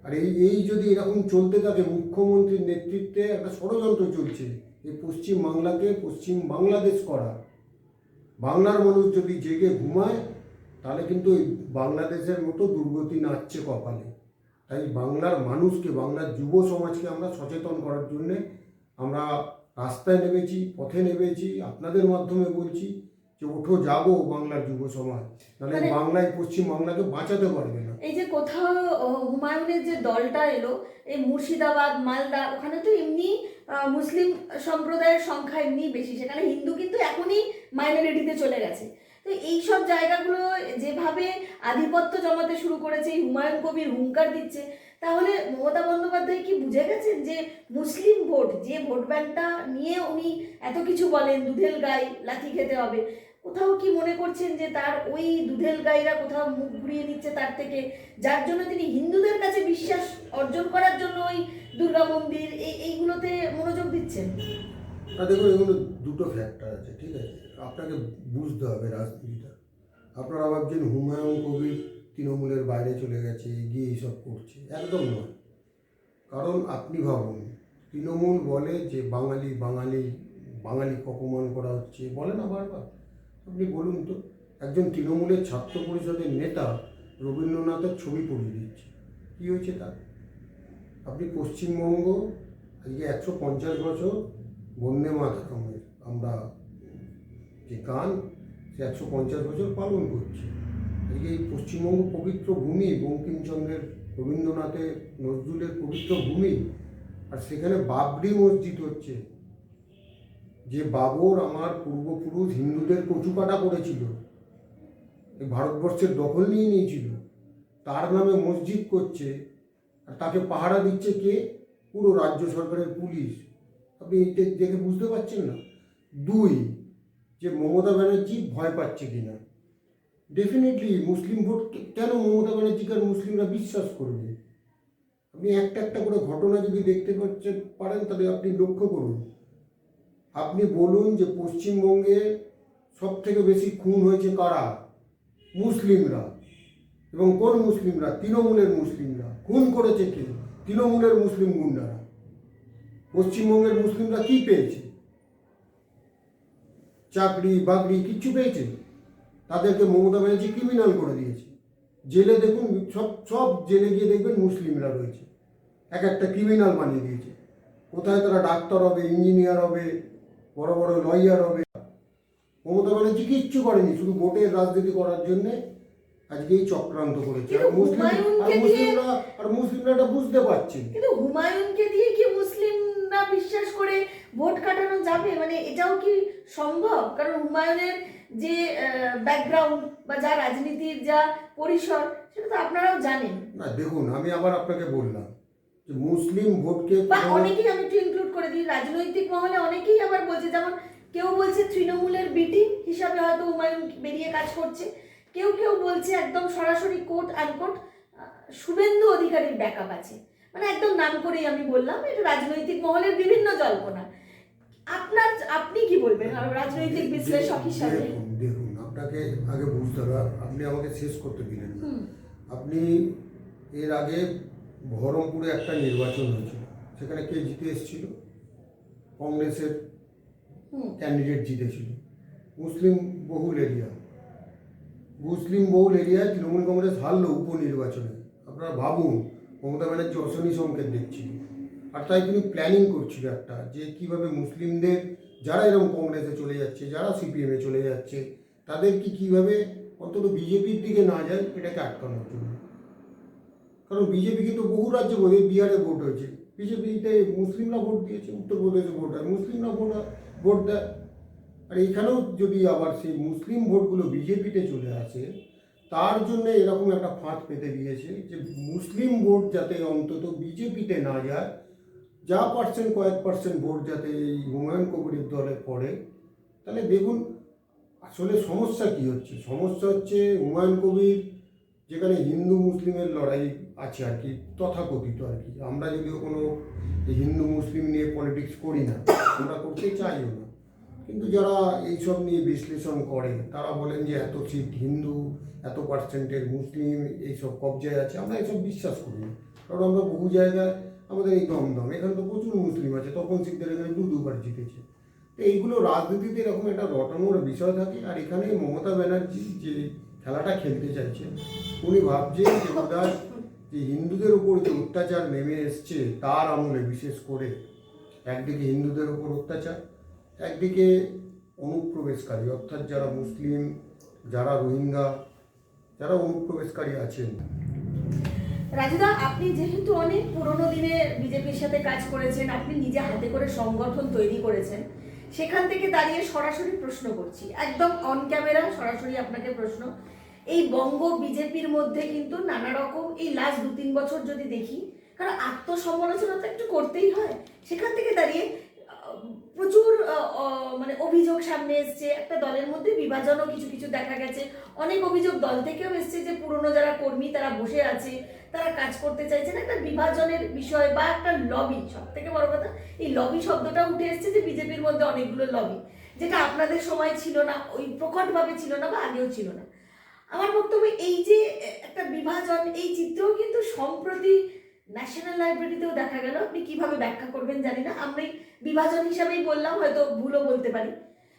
আর এই যদি এরকম চলতে থাকে, মুখ্যমন্ত্রীর নেতৃত্বে একটা ষড়যন্ত্র চলছে এই পশ্চিম বাংলাকে পশ্চিম বাংলাদেশ করা। বাংলার মানুষ যদি জেগে ঘুমায়, তাহলে কিন্তু এই বাংলাদেশের মতো দুর্গতি নাচছে কপালে। তাই বাংলার মানুষকে, বাংলার যুব সমাজকে আমরা সচেতন করার জন্যে আমরা রাস্তায় নেমেছি, পথে নেমেছি, আপনাদের মাধ্যমে বলছি যে ওঠো, জাগো বাংলার যুব সমাজ, তাহলে বাংলায় পশ্চিম বাংলাকে বাঁচাতে পারবে না। এই যে কোথাও হুমায়ুনের যে দলটা এলো, এই মুর্শিদাবাদ, মালদা, ওখানে তো এমনি মুসলিম সম্প্রদায়ের সংখ্যা এমনি বেশি, সেখানে হিন্দু কিন্তু এখনই মাইনরিটিতে চলে গেছে। তো এই সব জায়গাগুলো যেভাবে আধিপত্য জমাতে শুরু করেছে, এই হুমায়ুন কবির হুঙ্কার দিচ্ছে, তাহলে মমতা বন্দ্যোপাধ্যায় কি বুঝে গেছেন যে মুসলিম ভোট, যে ভোট ব্যাংকটা নিয়ে উনি এত কিছু বলেন, দুধেল গাই লাথি খেতে হবে, কোথাও কি মনে করছেন যে তার ওই দুধেল গাইরা কোথাও মুখ ঘুরিয়ে নিচ্ছে তার থেকে, যার জন্য তিনি হিন্দুদের কাছে বিশ্বাস অর্জন করার জন্য ওই দুর্গা মন্দির এইগুলোতে মনোযোগ দিচ্ছেন? দেখুন, এগুলো দুটো ফ্যাক্টর আছে, ঠিক আছে? আপনাকে বুঝতে হবে রাজনীতিটা। আপনারা ভাবছেন হুমায়ুন কবির তৃণমূলের বাইরে চলে গেছে, গিয়ে এইসব করছে, একদম নয়। কারণ আপনি ভাবুন, তৃণমূল বলে যে বাঙালি বাঙালি বাঙালিকে অপমান করা হচ্ছে, বলে না বারবার? আপনি বলুন তো, একজন তৃণমূলের ছাত্র পরিষদের নেতা রবীন্দ্রনাথের ছবি পড়িয়ে দিচ্ছে, কী হয়েছে তার? আপনি পশ্চিমবঙ্গ আজকে 150 বছর বন্দে মাতরমের আমরা যে গান, সে 150 বছর পালন করছি। আজকে এই পশ্চিমবঙ্গ পবিত্র ভূমি, বঙ্কিমচন্দ্রের, রবীন্দ্রনাথের, নজরুলের পবিত্র ভূমি, আর সেখানে বাবরি মসজিদ হচ্ছে। যে বাবর আমার পূর্বপুরুষ হিন্দুদের কচুকাটা করেছিল, এই ভারতবর্ষের দখল নিয়ে নিয়েছিল, তার নামে মসজিদ করছে, আর তাকে পাহারা দিচ্ছে কে? পুরো রাজ্য সরকারের পুলিশ। আপনি এটা দেখে বুঝতে পারছেন না? দুই, যে মমতা ব্যানার্জি ভয় পাচ্ছে কিনা। ডেফিনেটলি মুসলিম ভোট কেন মমতা ব্যানার্জিকে আর মুসলিমরা বিশ্বাস করবে? আপনি একটা একটা করে ঘটনা যদি দেখতে পারেন, তাহলে আপনি লক্ষ্য করুন। আপনি বলুন যে পশ্চিমবঙ্গে সব থেকে বেশি খুন হয়েছে কারা? মুসলিমরা। এবং কোন মুসলিমরা? তৃণমূলের মুসলিমরা। খুন করেছে কে? তৃণমূলের মুসলিম গুন্ডারা। পশ্চিমবঙ্গের মুসলিমরা কি পেয়েছে? চাকরি বাকরি কিচ্ছু পেয়েছে? তাদেরকে মমতা ব্যানার্জি ক্রিমিনাল করে দিয়েছে। জেলে দেখুন, সব জেলে গিয়ে দেখবেন মুসলিমরা রয়েছে, এক একটা ক্রিমিনাল বানিয়ে দিয়েছে। কোথায় তারা ডাক্তার হবে, ইঞ্জিনিয়ার হবে, বড় বড় লয়ার হবে। মমতা ব্যানার্জি কিচ্ছু করেনি, শুধু ভোটের রাজনীতি করার জন্য আজকে এই চক্রান্ত করেছে। আর মুসলিমরা এটা বুঝতে পারছে। কিন্তু হুমায়ুনকে দিয়ে কি মুসলিমরা বিশ্বাস করে ভোট কাটানো যাবে? মানে এটাও কি সম্ভব? কারণ হুমায়ুনের যে ব্যাকগ্রাউন্ড বা যা রাজনীতির যা পরিসর, সেটা তো আপনারাও জানেন। না দেখুন, আমি আবার আপনাকে বললাম যে মুসলিম ভোটকে, বা অনেকেই, আমি একটু ইনক্লুড করে দিই, রাজনৈতিক মহলে অনেকেই আবার বলছে, যেমন কেউ বলছে তৃণমূলের বিটি হিসাবে হয়তো হুমায়ুন বেরিয়ে কাজ করছে, কেউ কেউ বলছে একদম সরাসরি কোট আনকোট শুভেন্দু অধিকারীর ব্যাকআপ আছে। মানে একদম নাম করেই আমি বললাম, এটা রাজনৈতিক মহলের বিভিন্ন জল্পনা। আপনি কি বলবেন আর রাজনৈতিক বিশ্লেষক হিসাবে? দেখুন, আপনাকে আগে বুঝতে হবে, আপনি আমাকে শেষ করতে দিলেন না। আপনি এর আগে বহরমপুরে একটা নির্বাচন হয়েছিল, সেখানে কে জিতে এসেছিল? কংগ্রেসের ক্যান্ডিডেট জিতেছিল। মুসলিম বহুল এরিয়ায় তৃণমূল কংগ্রেস হারলো উপনির্বাচনে। আপনারা ভাবুন, মমতা ব্যানার্জি অশনি সংকেত দেখছিল, আর তাই তিনি প্ল্যানিং করছিল একটা, যে কীভাবে মুসলিমদের, যারা এরকম কংগ্রেসে চলে যাচ্ছে, যারা সিপিএমে চলে যাচ্ছে, তাদেরকে কীভাবে অন্তত বিজেপির দিকে না যায় এটাকে আটকানোর জন্য। কারণ বিজেপিকে তো বহু রাজ্যে ভোট, বিহারে ভোট হয়েছে, বিজেপিতে মুসলিমরা ভোট দিয়েছে, উত্তরপ্রদেশে ভোট হয়, মুসলিমরা ভোট দেয়। আর এখানেও যদি আবার সেই মুসলিম ভোটগুলো বিজেপিতে চলে আসে, তার জন্য এরকম একটা ফাঁদ পেতে দিয়েছে যে মুসলিম ভোট যাতে অন্তত বিজেপিতে না যায়, যা কয়েক পার্সেন্ট ভোট যাতে এই হুমায়ুন কবিরের দলে পড়ে। তাহলে দেখুন আসলে সমস্যা কী হচ্ছে। সমস্যা হচ্ছে হুমায়ুন কবির, যেখানে হিন্দু মুসলিমের লড়াই আছে আর কি, তথাকথিত আর কি। আমরা যদিও কোনো হিন্দু মুসলিম নিয়ে পলিটিক্স করি না, আমরা করতে চাইও না, কিন্তু যারা এইসব নিয়ে বিশ্লেষণ করে তারা বলেন যে এত সিট হিন্দু, এত পার্সেন্টের মুসলিম এইসব কবজায় আছে। আমরা এসব বিশ্বাস করি না, কারণ আমরা বহু জায়গায়, আমাদের এই দমদম এখানে তো প্রচুর মুসলিম আছে, তপন সিকদার এখানে দুবার জিতেছে। তো এইগুলো রাজনীতিতে এরকম একটা রটানোর বিষয় থাকে। আর এখানে মমতা ব্যানার্জি যে খেলাটা খেলতে চাইছেন, উনি ভাবছেন যে বোধহয় যে হিন্দুদের উপর যে অত্যাচার নেমে এসছে তার আমলে, বিশেষ করে একদিকে হিন্দুদের উপর অত্যাচার, একদিকে অনুপ্রবেশকারী, অর্থাৎ যারা মুসলিম, যারা রোহিঙ্গা, যারা অনুপ্রবেশকারী আছেন। রাজুদা, আপনি যেহেতু অনেক পুরোনো দিনে বিজেপির সাথে কাজ করেছেন, আপনি নিজে হাতে করে সংগঠন তৈরি করেছেন, সেখান থেকে দাঁড়িয়ে সরাসরি প্রশ্ন করছি, একদম অন ক্যামেরা সরাসরি আপনাকে প্রশ্ন। এই বঙ্গ বিজেপির মধ্যে কিন্তু নানা রকম, এই লাস্ট 2-3 বছর যদি দেখি, কারণ আত্মসমালোচনা তো একটু করতেই হয়, সেখান থেকে দাঁড়িয়ে প্রচুর মানে অভিযোগ সামনে এসছে, একটা দলের মধ্যে বিভাজনও কিছু কিছু দেখা গেছে। অনেক অভিযোগ দল থেকেও এসছে যে পুরনো যারা কর্মী তারা বসে আছে, তারা কাজ করতে চাইছে না, একটা বিভাজনের বিষয় বা একটা লবি। সব থেকে বড় কথা এই লবি শব্দটা উঠে এসছে যে বিজেপির মধ্যে অনেকগুলো লবি, যেটা আপনাদের সময় ছিল না, ওই প্রকটভাবে ছিল না বা আগেও ছিল না। আমার বক্তব্য এই যে একটা বিভাজন, এই চিত্রও কিন্তু সম্প্রতি ন্যাশনাল লাইব্রেরিতেও দেখা গেল। আপনি কিভাবে ব্যাখ্যা করবেন জানি না, আমি বিভাজন হিসাবেই বললাম, হয়তো ভুলও বলতে পারি।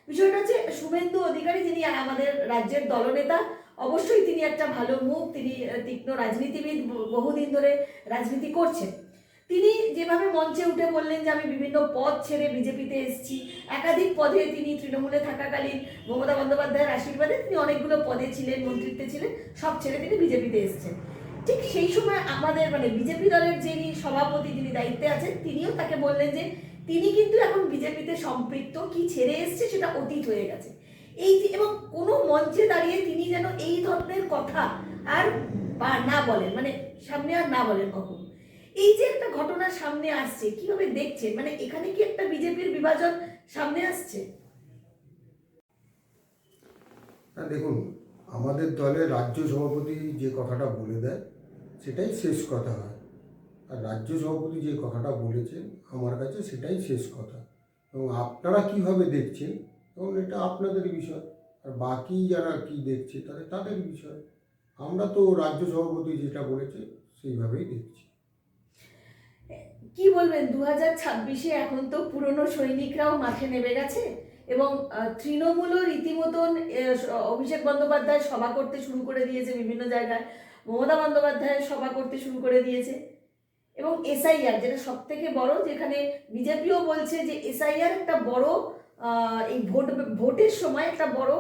বিষয়টা হচ্ছে শুভেন্দু অধিকারী, যিনি আমাদের রাজ্যের দলনেতা, অবশ্যই তিনি একটা ভালো মুখ, তিনি তীক্ষ্ণ রাজনীতিবিদ, বহুদিন ধরে রাজনীতি করছেন। তিনি যেভাবে মঞ্চে উঠে বললেন যে আমি বিভিন্ন পদ ছেড়ে বিজেপিতে এসেছি, একাধিক পদে তিনি তৃণমূলে থাকাকালীন মমতা বন্দ্যোপাধ্যায়ের আশীর্বাদে তিনি অনেকগুলো পদে ছিলেন, মন্ত্রিত্বে ছিলেন, সব ছেড়ে তিনি বিজেপিতে এসেছেন। ঠিক সেই সময় আমাদের মানে বিজেপি দলের যিনি সভাপতি, যিনি দায়িত্বে আছেন, তিনিও তাকে বললেন যে তিনি কিন্তু এখন বিজেপিতে সম্পৃক্ত, কি ছেড়ে এসছে সেটা অতীত হয়ে গেছে। এই যে এবং কোনো মঞ্চে দাঁড়িয়ে তিনি যেন এই ধরনের কথা আর বা না বলেন, মানে সামনে আর না বলেন কখনো। এই যে একটা ঘটনা সামনে আসছে, কিভাবে দেখছেন? মানে এখানে কি একটা বিজেপির বিভাজন সামনে আসছে? দেখুন, আমাদের দলের রাজ্য সভাপতি যে কথাটা বলে দেয় সেটাই শেষ কথা হয়, আর রাজ্য সভাপতি যে কথাটা বলেছেন আমার কাছে সেটাই শেষ কথা। এবং আপনারা কিভাবে দেখছেন এবং এটা আপনাদের বিষয়, আর বাকি যারা কি দেখছে তাদের বিষয়। আমরা তো রাজ্য সভাপতি যেটা বলেছে সেইভাবেই দেখছি। কি বলবেন, 2026-এ এখন তো পুরনো সৈনিকরাও মাঠে নেমে গেছে এবং তৃণমূলও রীতিমতন অভিষেক বন্দ্যোপাধ্যায় সভা করতে শুরু করে দিয়েছে বিভিন্ন জায়গায়, মমতা বন্দ্যোপাধ্যায় সভা করতে শুরু করে দিয়েছে। এবং এসআইআর, যেটা সব থেকে বড়, যেখানে বিজেপিও বলছে যে এসআইআর একটা বড় এই ভোটের সময় একটা বড়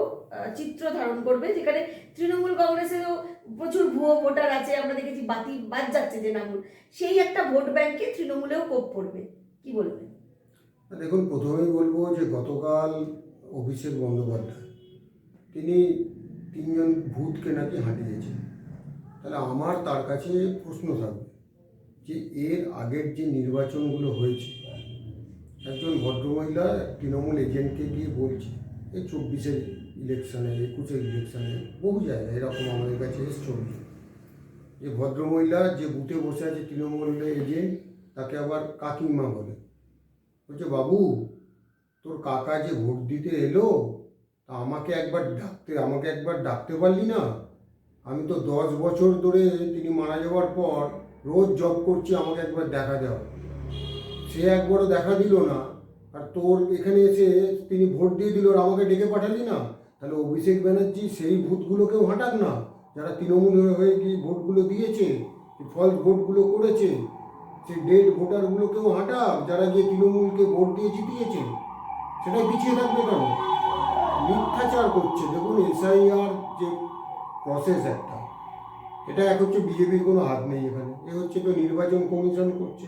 চিত্র ধারণ করবে, যেখানে তৃণমূল কংগ্রেসেরও প্রচুর ভুয়ো ভোটার আছে, আমরা দেখেছি বাদ যাচ্ছে যে নামগুলো, সেই একটা ভোট ব্যাংকে তৃণমূলেও কোপ পড়বে। কি বলবেন? দেখুন, প্রথমেই বলবো যে গতকাল অভিষেক বন্দ্যোপাধ্যায় তিনি 3জন ভূতকে নাকি হাঁটিয়েছেন। তাহলে আমার তার কাছে প্রশ্ন থাকবে যে এর আগের যে নির্বাচনগুলো হয়েছে, একজন ভদ্রমহিলা তৃণমূল এজেন্টকে গিয়ে বলছে, এই 24-এর ইলেকশানে, 21-এর ইলেকশানে, বহু জায়গায় এরকম আমাদের কাছে এসছে অভিযোগ যে ভদ্রমহিলা যে বুথে বসে আছে তৃণমূলের এজেন্ট, তাকে আবার কাকিমা বলে। বলছে, বাবু তোর কাকা যে ভোট দিতে এলো, তা আমাকে একবার ডাকতে পারলি না? আমি তো 10 বছর ধরে তিনি মারা যাওয়ার পর রোজ জব করছি, আমাকে একবার দেখা দাও। সে একবারও দেখা দিল না, আর তোর এখানে এসে তিনি ভোট দিয়ে দিল আর আমাকে ডেকে পাঠালি না। তাহলে অভিষেক ব্যানার্জি সেই ভোটগুলোকেও হাঁটাক না, যারা তৃণমূল হয়ে গিয়ে ভোটগুলো দিয়েছে, ফলস ভোটগুলো করেছে, সেই ডেড ভোটারগুলোকেও হাঁটাক, যারা গিয়ে তৃণমূলকে ভোট দিয়ে জিতিয়েছে। সেটা পিছিয়ে থাকবে কেন? মিথ্যাচার করছে। দেখুন, এসআইআর যে প্রসেস একটা, এটা এক হচ্ছে বিজেপির কোনো হাত নেই এখানে, এ হচ্ছে তো নির্বাচন কমিশন করছে।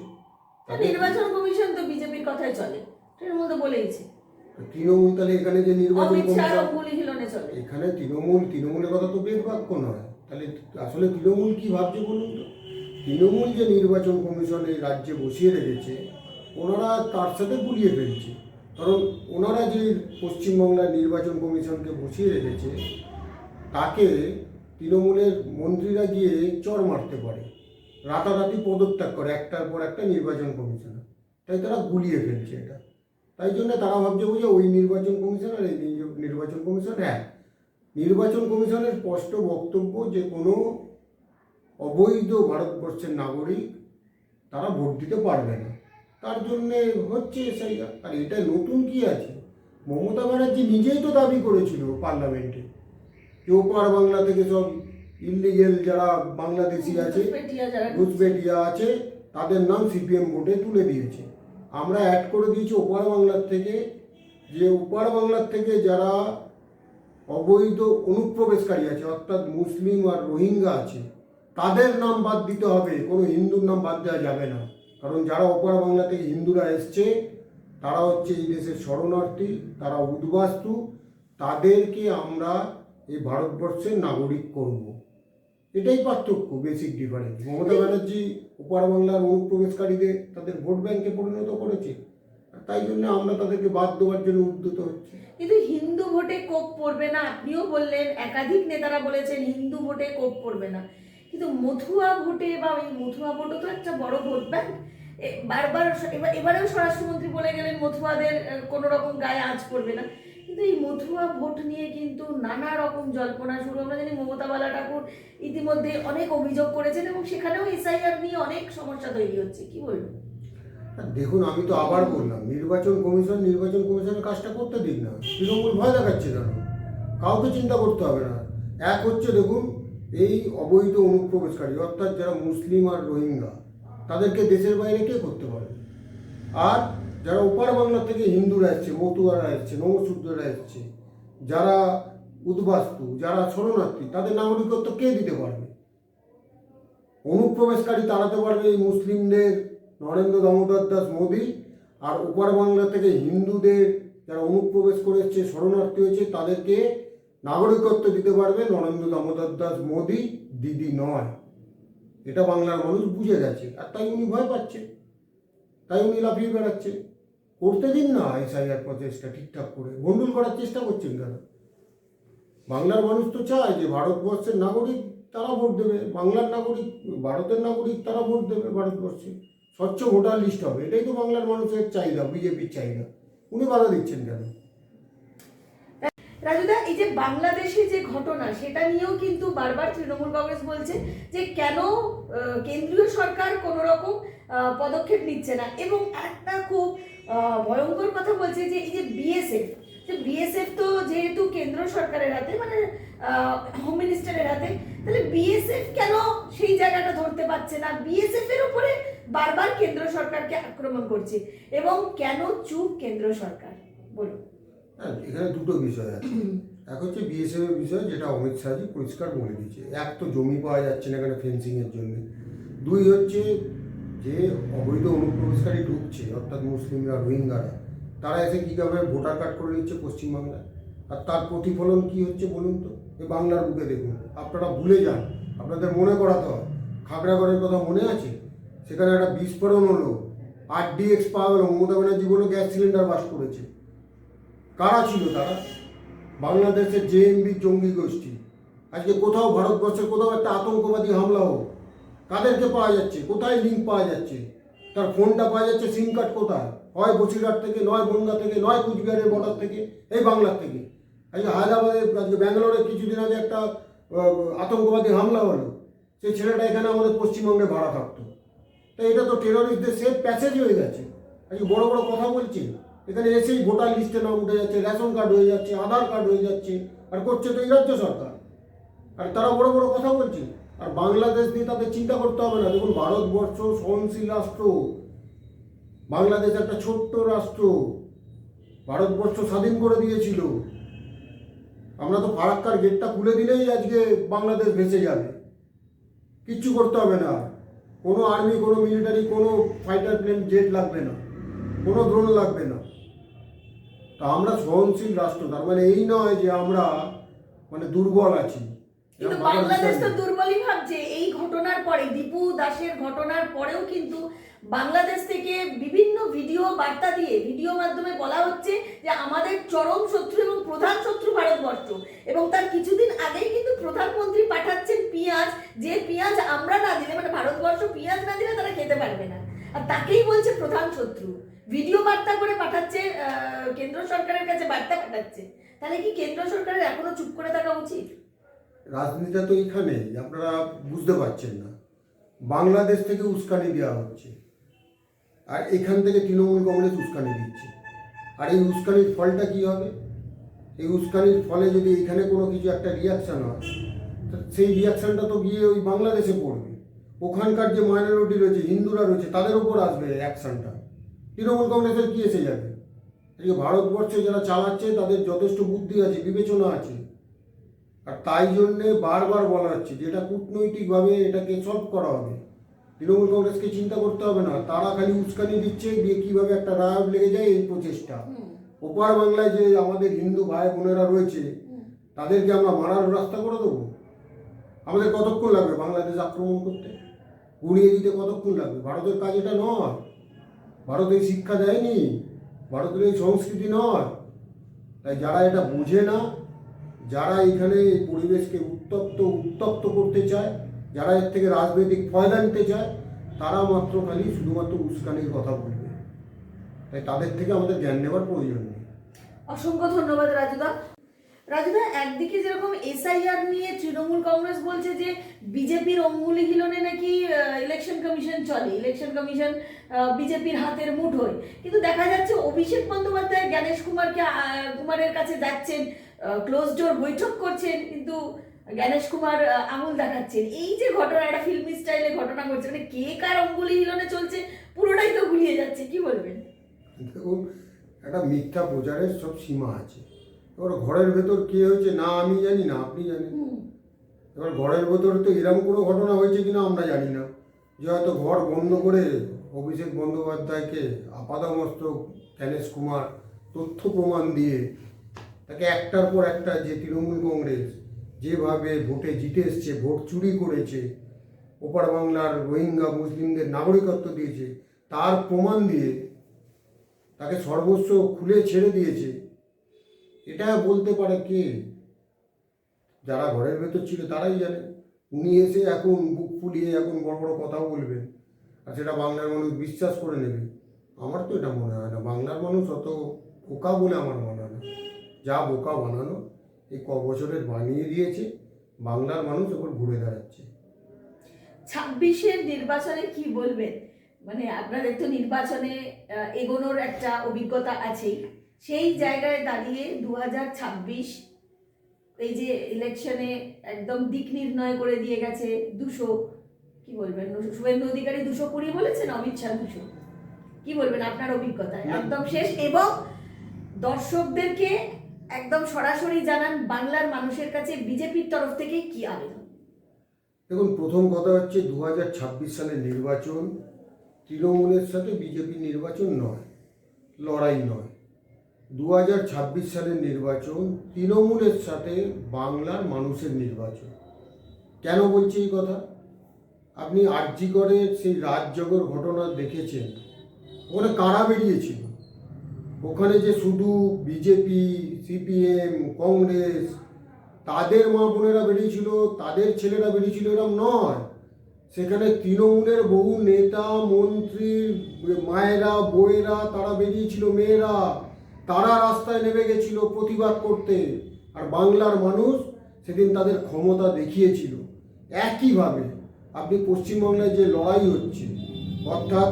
নির্বাচন কমিশন তো বিজেপির কথাই চলে, তৃণমূল তো বলেইছে। তৃণমূল তাহলে এখানে যে নির্বাচন কমিশন, এখানে তৃণমূলের কথা তো বেদ বাক্য নয়। তাহলে আসলে তৃণমূল কি ভাবছে বলুন তো? তৃণমূল যে নির্বাচন কমিশনে রাজ্যে বসিয়ে রেখেছে, ওনারা তার সাথে গুলিয়ে ফেলছে। কারণ ওনারা যে পশ্চিমবাংলার নির্বাচন কমিশনকে বসিয়ে রেখেছে, তাকে তৃণমূলের মন্ত্রীরা গিয়ে চড় মারতে পারে, রাতারাতি পদত্যাগ করে একটার পর একটা নির্বাচন কমিশনার। তাই তারা গুলিয়ে ফেলছে এটা। তাই জন্য তারা ভাবছে যে ওই নির্বাচন কমিশন আর এই নির্বাচন কমিশন এক। নির্বাচন কমিশনের স্পষ্ট বক্তব্য যে কোনো অবৈধ ভারতবর্ষের নাগরিক তারা ভোট দিতে পারবে না, তার জন্যে হচ্ছে এসআইআর। আর এটা নতুন কি আছে? মমতা ব্যানার্জি নিজেই তো দাবি করেছিল পার্লামেন্টে যে ওপার বাংলা থেকে সব ইলিগেল যারা বাংলাদেশি আছে, ঘুষপেটিয়া আছে, তাদের নাম সিপিএম ভোটে তুলে দিয়েছে। আমরা অ্যাড করে দিয়েছি ওপার বাংলার থেকে, যে ওপার বাংলার থেকে যারা অবৈধ অনুপ্রবেশকারী আছে, অর্থাৎ মুসলিম আর রোহিঙ্গা আছে, তাদের নাম বাদ দিতে হবে, কোনো হিন্দুর নাম বাদ দেওয়া যাবে না। কারণ যারা ওপার বাংলা থেকে হিন্দুরা এসছে, তারা হচ্ছে এই দেশের শরণার্থী, তারা উদ্বাস্তু, তাদেরকে আমরা এই ভারতবর্ষের নাগরিক করব। এটাই পার্থক্য, বেসিক ডিফারেন্স। মমতা ব্যানার্জি ওপার বাংলার অনুপ্রবেশকারীদের তাদের ভোট ব্যাংকে পরিণত করেছে, তাই জন্য আমরা তাদেরকে বাদ দেওয়ার জন্য উদ্যত হচ্ছে। কিন্তু হিন্দু ভোটে কোপ পড়বে না, আপনিও বললেন, একাধিক নেতারা বলেছেন হিন্দু ভোটে কোপ পড়বে না, কিন্তু মথুয়া ভোটে বা এই মথুয়া ভোটও তো একটা বড় ভোট ব্যাংক। বারবার এবারেও স্বরাষ্ট্রমন্ত্রী বলে গেলেন মথুয়াদের কোনো রকম গায়ে আঁচ পড়বে না, কিন্তু এই মথুয়া ভোট নিয়ে কিন্তু নানা রকম জল্পনা শুরু। আমরা জানি মমতা বালা ঠাকুর ইতিমধ্যে অনেক অভিযোগ করেছেন এবং সেখানেও এসআইআর নিয়ে অনেক সমস্যা তৈরি হচ্ছে, কি বলবো? দেখুন, আমি তো আবার বললাম, নির্বাচন কমিশনের কাজটা করতে দিন না। তৃণমূল ভয় দেখাচ্ছে কেন? কাউকে চিন্তা করতে হবে না। এক হচ্ছে, দেখুন, এই অবৈধ অনুপ্রবেশকারী অর্থাৎ যারা মুসলিম আর রোহিঙ্গা, তাদেরকে দেশের বাইরে কে করতে পারে? আর যারা ওপার বাংলা থেকে হিন্দুরা এসছে, মতুয়ারা এসছে, নমশূদ্ররা এসছে, যারা উদ্বাস্তু, যারা শরণার্থী, তাদের নাগরিকত্ব কে দিতে পারবে? অনুপ্রবেশকারী তাড়াতে পারবে এই মুসলিমদের নরেন্দ্র দামোদর দাস মোদী, আর ওপার বাংলা থেকে হিন্দুদের যারা অনুপ্রবেশ করেছে, শরণার্থী হয়েছে, তাদেরকে নাগরিকত্ব দিতে পারবে নরেন্দ্র দামোদর দাস মোদী, দিদি নয়। এটা বাংলার মানুষ বুঝে গেছে, আর তাই উনি ভয় পাচ্ছে, তাই উনি লাফিয়ে বেড়াচ্ছে। করতে দিন না এসআইআর প্রচেষ্টা ঠিকঠাক করে। গন্ডুল করার চেষ্টা করছেন কেন? বাংলার মানুষ তো চায় যে ভারতবর্ষের নাগরিক তারা ভোট দেবে, বাংলার নাগরিক, ভারতের নাগরিক তারা ভোট দেবে ভারতবর্ষে। স্বচ্ছ ভোটার লিস্ট হবে, এটাই তো বাংলার মানুষের চাহিদা, বিজেপির চাহিদা। উনি বাধা দিচ্ছেন কেন? রাজুদা, এই যে বাংলাদেশে যে ঘটনা সেটা নিয়েও কিন্তু বারবার তৃণমূল কংগ্রেস বলছে যে কেন কেন্দ্রীয় সরকার কোনো রকম পদক্ষেপ নিচ্ছে না, এবং একটা খুব ভয়ঙ্কর কথা বলছে যে এই যে বিএসএফ তো যেহেতু কেন্দ্র সরকারের হাতে, মানে হোম মিনিস্টারের হাতে, তাহলে বিএসএফ কেন সেই জায়গাটা ধরতে পারছে না? বিএসএফ এর উপরে বারবার কেন্দ্র সরকারকে আক্রমণ করছে, এবং কেন চুপ কেন্দ্র সরকার? বলুন। হ্যাঁ, এখানে দুটো বিষয় আছে। এক হচ্ছে বিএসএফ এর বিষয়, যেটা অমিত শাহজি পরিষ্কার বলে দিয়েছে। এক তো জমি পাওয়া যাচ্ছে না এখানে ফেন্সিংয়ের জন্য। দুই হচ্ছে যে অবৈধ অনুপ্রবেশকারী ঢুকছে, অর্থাৎ মুসলিমরা, রোহিঙ্গারা, তারা এসে কীভাবে ভোটার কার্ড করে নিচ্ছে পশ্চিমবাংলায়। আর তার প্রতিফলন কি হচ্ছে বলুন তো? এই বাংলার বুকে দেখুন। আপনারা ভুলে যান, আপনাদের মনে করাতে হয়। খাগড়াগড়ের কথা মনে আছে? সেখানে একটা বিস্ফোরণ হলো, RDX পাওয়া গেল, মমতা ব্যানার্জি বলে গ্যাস সিলিন্ডার বাস করেছে। কারা ছিল তারা? বাংলাদেশের জেএমবি জঙ্গি গোষ্ঠী। আজকে কোথাও ভারতবর্ষের কোথাও একটা আতঙ্কবাদী হামলা হোক, কাদেরকে পাওয়া যাচ্ছে? কোথায় লিঙ্ক পাওয়া যাচ্ছে? তার ফোনটা পাওয়া যাচ্ছে, সিম কার্ড কোথায়? হয় বসিরহাট থেকে, নয় বনগা থেকে, নয় কুচবিহারের বর্ডার থেকে, এই বাংলার থেকে। আজকে হায়দ্রাবাদে, আজকে ব্যাঙ্গালোরে কিছুদিন আগে একটা আতঙ্কবাদী হামলা হলো, সেই ছেলেটা এখানে আমাদের পশ্চিমবঙ্গে ভাড়া থাকতো। তাই এটা তো টেররিস্টদের সেফ প্যাসেজ হয়ে গেছে। আজকে বড় বড় কথা বলছি, এখানে এসেই ভোটার লিস্টে নাম উঠে যাচ্ছে, রেশন কার্ড হয়ে যাচ্ছে, আধার কার্ড হয়ে যাচ্ছে, আর করছে তো এই রাজ্য সরকার। আর তারা বড় বড় কথা বলছে, আর বাংলাদেশ নিয়ে তাদের চিন্তা করতে হবে না। দেখুন, ভারতবর্ষ সহনশীল রাষ্ট্র, বাংলাদেশ একটা ছোট্ট রাষ্ট্র, ভারতবর্ষ স্বাধীন করে দিয়েছিল। আমরা তো ফারাক্কার গেটটা খুলে দিলেই আজকে বাংলাদেশ ভেসে যাবে, কিচ্ছু করতে হবে না। কোনো আর্মি, কোনো মিলিটারি, কোনো ফাইটার প্লেন, জেট লাগবে না, কোনো ড্রোন লাগবে না। তা আমরা সহনশীল রাষ্ট্র, তার মানে এই নয় যে আমরা মানে দুর্বল আছি। কিন্তু বাংলাদেশ তো দুর্বলই ভাবছে। এই ঘটনার পরে, দীপু দাসের ঘটনার পরেও কিন্তু বাংলাদেশ থেকে বিভিন্ন ভিডিও বার্তা দিয়ে, ভিডিও মাধ্যমে বলা হচ্ছে যে আমাদের চরম শত্রু এবং প্রধান শত্রু ভারতবর্ষ। এবং তার কিছুদিন আগেই কিন্তু প্রধানমন্ত্রী পাঠাচ্ছেন পেঁয়াজ, যে পেঁয়াজ আমরা না দিলে, মানে ভারতবর্ষ পেঁয়াজ না দিলে তারা খেতে পারবে না, আর তাকেই বলছে প্রধান শত্রু। ভিডিও বার্তা করে পাঠাচ্ছে, কেন্দ্র সরকারের কাছে বার্তা পাঠাচ্ছে। তাহলে কি কেন্দ্র সরকারের এখনো চুপ করে থাকা উচিত? রাজনীতিটা তো এখানেই, আপনারা বুঝতে পারছেন না। বাংলাদেশ থেকে উস্কানি দেওয়া হচ্ছে, আর এখান থেকে তৃণমূল কংগ্রেস উস্কানি দিচ্ছে। আর এই উস্কানির ফলটা কি হবে? এই উস্কানির ফলে যদি এখানে কোনো কিছু একটা রিয়াকশান হয়, সেই রিয়াকশানটা তো গিয়ে ওই বাংলাদেশে পড়বে। ওখানকার যে মাইনরিটি রয়েছে, হিন্দুরা রয়েছে, তাদের উপর আসবে অ্যাকশানটা। তৃণমূল কংগ্রেসের কি এসে যাবে? এই ভারতবর্ষে যারা চালাচ্ছে তাদের যথেষ্ট বুদ্ধি আছে, বিবেচনা আছে। আর তাই জন্যে বারবার বলা হচ্ছে যে এটা কূটনৈতিকভাবে এটাকে সলভ করা হবে। তৃণমূল কংগ্রেসকে চিন্তা করতে হবে না, তারা খালি উস্কানি দিচ্ছে, দিয়ে কীভাবে একটা রায়ব লেগে যায় এই প্রচেষ্টা। ওপার বাংলায় যে আমাদের হিন্দু ভাই বোনেরা রয়েছে, তাদেরকে আমরা মারার রাস্তা করে দেবো? আমাদের কতক্ষণ লাগবে বাংলাদেশ আক্রমণ করতে? গুড়িয়ে দিতে কতক্ষণ লাগবে? ভারতের কাজ এটা নয়। ভারত এই শিক্ষা দেয়নি ভারতের এই সংস্কৃতি নয়। তাই যারা এটা বোঝে না, যারা এখানে এই পরিবেশকে উত্তপ্ত করতে চায়, যারা এর থেকে রাজনৈতিক ফয়দা নিতে চায়, তারা মাত্র খালি শুধুমাত্র উস্কানির কথা বলবে। তাই তাদের থেকে আমাদের জ্ঞান নেওয়ার প্রয়োজন নেই। অসংখ্য ধন্যবাদ রাজুদা। রাজুদা, একদিকে যেরকম এসআইআর নিয়ে তৃণমূল কংগ্রেস বলছে যে বিজেপির অঙ্গুলি হিলনে নাকি ইলেকশন কমিশন চলে, ইলেকশন কমিশন বিজেপির হাতের মুঠোয়, কিন্তু দেখা যাচ্ছে অভিষেক বন্দ্যোপাধ্যায় জ্ঞানেশ কুমারের কাছে যাচ্ছেন, ক্লোজ ডোর বৈঠক করছেন, কিন্তু জ্ঞানেশ কুমার আঙুল দেখাচ্ছেন। এই যে ঘটনা, একটা ফিল্মি স্টাইলে ঘটনা ঘটছে, মানে কে কার অঙ্গুলি হিলনে চলছে পুরোটাই তো গুলিয়ে যাচ্ছে, কি বলবেন? দেখুন, একটা মিথ্যা প্রচারের সব সীমা আছে। এবার ঘরের ভেতর কে হয়েছে না আমি জানি না, আপনি জানেন। এবার ঘরের ভেতরে তো এরকম কোনো ঘটনা হয়েছে কিনা আমরা জানি না, যে হয়তো ঘর বন্ধ করে অভিষেক বন্দ্যোপাধ্যায়কে আপাদমস্তক জ্ঞানেশ কুমার তথ্য প্রমাণ দিয়ে তাকে একটার পর একটা, যে তৃণমূল কংগ্রেস যেভাবে ভোটে জিতে এসছে, ভোট চুরি করেছে, ওপার বাংলার রোহিঙ্গা মুসলিমদের নাগরিকত্ব দিয়েছে, তার প্রমাণ দিয়ে তাকে সর্বস্ব খুলে ছেড়ে দিয়েছে। এটা বলতে পারে কে? যারা ঘরের ভেতর ছিল তারাই জানে। উনি এসে এখন বুক ফুলিয়ে এখন বড় বড় কথা বলবেন, আর সেটা বাংলার মানুষ বিশ্বাস করে নেবে। আমার তো এটা মনে হয় না। বাংলার মানুষ অত বোকা বলে আমার মনে হয় না। যা বোকা বানানো এই বছরের বানিয়ে দিয়েছে, বাংলার মানুষ ওপর ঘুরে দাঁড়াচ্ছে। 26-এর নির্বাচনে কি বলবেন? মানে আপনাদের তো নির্বাচনে এগোনোর একটা অভিজ্ঞতা আছেই, সেই জায়গায় দাঁড়িয়ে 2026 এই যে ইলেকশনে একদম দিক নির্ণয় করে দিয়ে গেছে, 200, কি বলবেন, শুভেন্দু অধিকারী 220 বলেছেন, অমিত শাহ 200, কি বলবেন আপনার অভিজ্ঞতায় একদম শেষ? এবং দর্শকদেরকে একদম সরাসরি জানান বাংলার মানুষের কাছে বিজেপির তরফ থেকে কি আবেদন? দেখুন, প্রথম কথা হচ্ছে 2026 সালের নির্বাচন তৃণমূলের সাথে বিজেপির নির্বাচন নয়, লড়াই নয়। 2026 সালের নির্বাচন তৃণমূলের সাথে বাংলার মানুষের নির্বাচন। কেন বলছি এই কথা? আপনি আরজিকরের সেই রাজজগর ঘটনা দেখেছেন। ওখানে কারা বেরিয়েছিল? ওখানে যে শুধু বিজেপি, সিপিএম, কংগ্রেস, তাদের মা বোনেরা বেরিয়েছিল, তাদের ছেলেরা বেরিয়েছিল, এরকম নয়। সেখানে তৃণমূলের বহু নেতা মন্ত্রীর মায়েরা, বউয়েরা, তারা বেরিয়েছিল, মেয়েরা, তারা রাস্তায় নেমে গেছিল প্রতিবাদ করতে। আর বাংলার মানুষ সেদিন তাদের ক্ষমতা দেখিয়েছিল। একইভাবে আপনি পশ্চিমবাংলায় যে লড়াই হচ্ছে, অর্থাৎ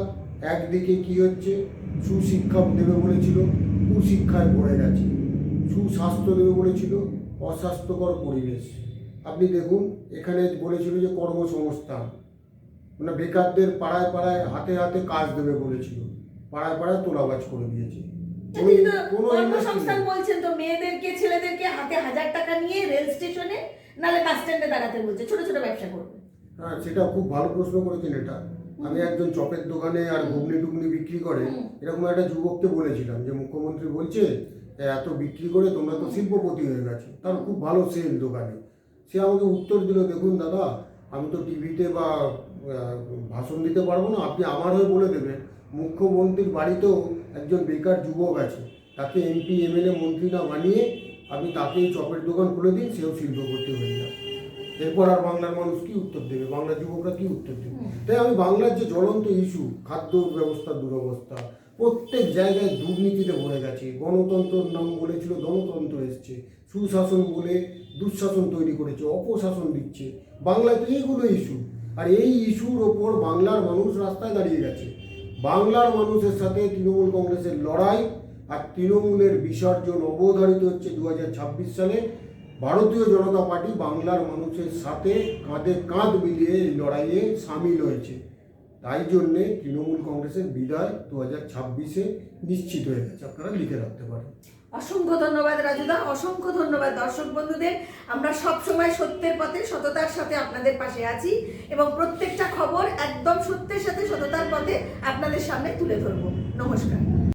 একদিকে কি হচ্ছে, সুশিক্ষা দেবে বলেছিল, কুশিক্ষায় পড়ে গেছে, সুস্বাস্থ্য দেবে বলেছিল, অস্বাস্থ্যকর পরিবেশ। আপনি দেখুন, এখানে বলেছিল যে কর্মসংস্থান, মানে বেকারদের পাড়ায় পাড়ায় হাতে হাতে কাজ দেবে বলেছিল, পাড়ায় পাড়ায় তোলাবাজ করে দিয়েছে। কর্মসংস্থান বলছেন তো, মেয়েদেরকে ছেলেদেরকে হাতে 1000 টাকা নিয়ে রেল স্টেশনে নালে বাস স্ট্যান্ডে দাঁড়াতে বলছে, ছোট ছোট ব্যবসা করবে। হ্যাঁ, সেটা খুব ভালো প্রশ্ন করেছেন। এটা আমি একজন চপের দোকানে আর ঘুগনি টুগনি বিক্রি করে এরকম একটা যুবককে বলেছিলাম যে মুখ্যমন্ত্রী বলছে এত বিক্রি করে তোমরা তো শিল্পপতি হয়ে গেছো, তার খুব ভালো সেল দোকানে। সে আমাকে উত্তর দিল, দেখুন দাদা, আমি তো টিভিতে বা ভাষণ দিতে পারবো না, আপনি আমার হয়ে বলে দেবেন মুখ্যমন্ত্রীর বাড়িতেও একজন বেকার যুবক আছে, তাকে এমপি এমএলএ মন্ত্রী না বানিয়ে আপনি তাকেই চপের দোকান খুলে দিন, সেও শিল্পপতি হয়ে যাবে। এরপর আর বাংলার মানুষ কি উত্তর দেবে, বাংলার যুবকরা কি উত্তর দেবে? তাই আমি বাংলার যে জ্বলন্ত ইস্যু, খাদ্য ব্যবস্থার দুরবস্থা, প্রত্যেক জায়গায় দুর্নীতিতে ভরে গেছে। গণতন্ত্রের নাম বলেছিল, গণতন্ত্র এসছে, সুশাসন বলে দুঃশাসন তৈরি করেছে, অপশাসন দিচ্ছে। বাংলায় তো এইগুলো ইস্যু, আর এই ইস্যুর ওপর বাংলার মানুষ রাস্তায় দাঁড়িয়ে গেছে। বাংলার মানুষের সাথে তৃণমূল কংগ্রেসের লড়াই, আর তৃণমূলের বিসর্জন অবধারিত হচ্ছে 2026 সালে। ভারতীয় জনতা পার্টি বাংলার মানুষের সাথে কাঁধে কাঁধ মিলিয়ে এই লড়াইয়ে সামিল হয়েছে। তাই জন্যে তৃণমূল কংগ্রেসের বিদায় 2026-এ নিশ্চিত হয়ে গেছে, আপনারা লিখে রাখতে পারেন। অসংখ্য ধন্যবাদ রাজুদা, অসংখ্য ধন্যবাদ দর্শক বন্ধুদের। আমরা সব সময় সত্যের পথে সততার সাথে আপনাদের পাশে আছি এবং প্রত্যেকটা খবর একদম সত্যের সাথে সততার পথে আপনাদের সামনে তুলে ধরবো। নমস্কার।